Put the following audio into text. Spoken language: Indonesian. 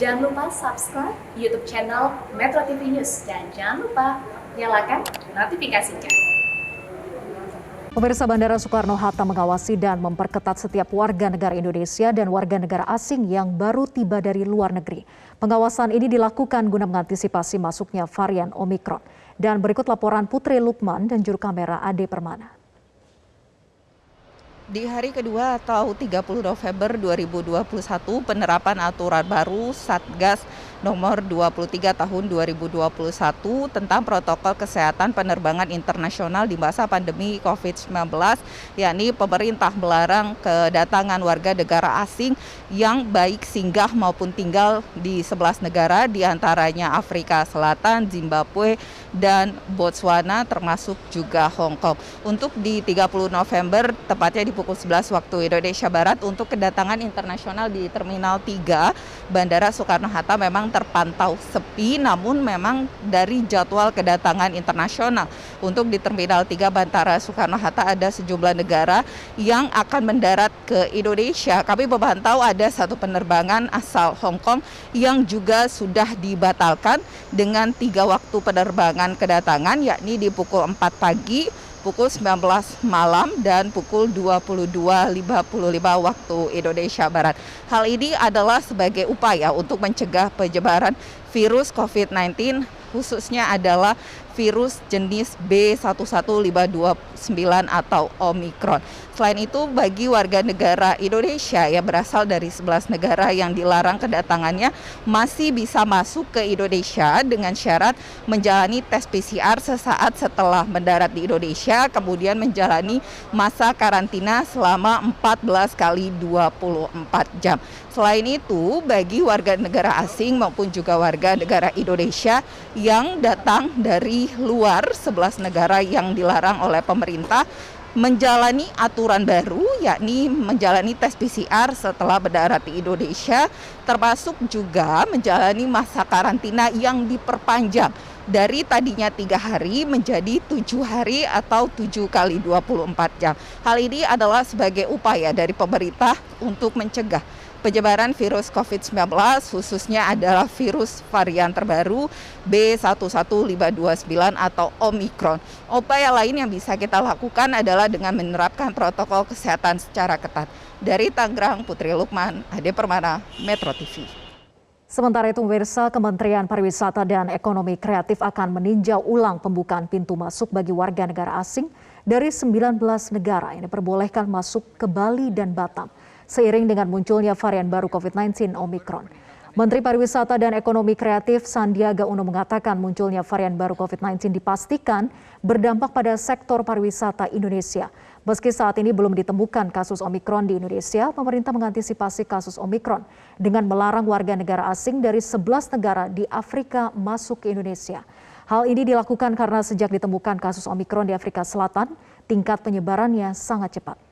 Jangan lupa subscribe YouTube channel Metro TV News dan jangan lupa nyalakan notifikasinya. Pemirsa, Bandara Soekarno-Hatta mengawasi dan memperketat setiap warga negara Indonesia dan warga negara asing yang baru tiba dari luar negeri. Pengawasan ini dilakukan guna mengantisipasi masuknya varian Omikron. Dan berikut laporan Putri Lukman dan juru kamera Ade Permana. Di hari kedua atau 30 November 2021, penerapan aturan baru Satgas nomor 23 tahun 2021 tentang protokol kesehatan penerbangan internasional di masa pandemi COVID-19, yakni pemerintah melarang kedatangan warga negara asing yang baik singgah maupun tinggal di 11 negara, diantaranya Afrika Selatan, Zimbabwe, dan Botswana, termasuk juga Hong Kong. Untuk di 30 November, tepatnya di pukul 11 waktu Indonesia Barat, untuk kedatangan internasional di Terminal 3 Bandara Soekarno-Hatta memang terpantau sepi, namun memang dari jadwal kedatangan internasional untuk di Terminal 3 Bandara Soekarno-Hatta ada sejumlah negara yang akan mendarat ke Indonesia. Kami memantau ada satu penerbangan asal Hong Kong yang juga sudah dibatalkan dengan 3 waktu penerbangan kedatangan, yakni di pukul 4 pagi, pukul 19 malam, dan pukul 22.55 waktu Indonesia Barat. Hal ini adalah sebagai upaya untuk mencegah penyebaran virus COVID-19, khususnya adalah virus jenis B11529 atau Omikron. Selain itu, bagi warga negara Indonesia yang berasal dari 11 negara yang dilarang kedatangannya masih bisa masuk ke Indonesia dengan syarat menjalani tes PCR sesaat setelah mendarat di Indonesia, kemudian menjalani masa karantina selama 14 kali 24 jam. Selain itu, bagi warga negara asing maupun juga warga negara Indonesia yang datang dari luar 11 negara yang dilarang oleh pemerintah menjalani aturan baru, yakni menjalani tes PCR setelah mendarat di Indonesia, termasuk juga menjalani masa karantina yang diperpanjang dari tadinya 3 hari menjadi 7 hari atau 7 kali 24 jam. Hal ini adalah sebagai upaya dari pemerintah untuk mencegah penyebaran virus COVID-19, khususnya adalah virus varian terbaru B11529 atau Omikron. Upaya lain yang bisa kita lakukan adalah dengan menerapkan protokol kesehatan secara ketat. Dari Tangerang, Putri Lukman, Ade Permana, Metro TV. Sementara itu, pemirsa, Kementerian Pariwisata dan Ekonomi Kreatif akan meninjau ulang pembukaan pintu masuk bagi warga negara asing dari 19 negara yang diperbolehkan masuk ke Bali dan Batam seiring dengan munculnya varian baru COVID-19 Omikron. Menteri Pariwisata dan Ekonomi Kreatif Sandiaga Uno mengatakan munculnya varian baru COVID-19 dipastikan berdampak pada sektor pariwisata Indonesia. Meski saat ini belum ditemukan kasus Omikron di Indonesia, pemerintah mengantisipasi kasus Omikron dengan melarang warga negara asing dari 11 negara di Afrika masuk ke Indonesia. Hal ini dilakukan karena sejak ditemukan kasus Omikron di Afrika Selatan, tingkat penyebarannya sangat cepat.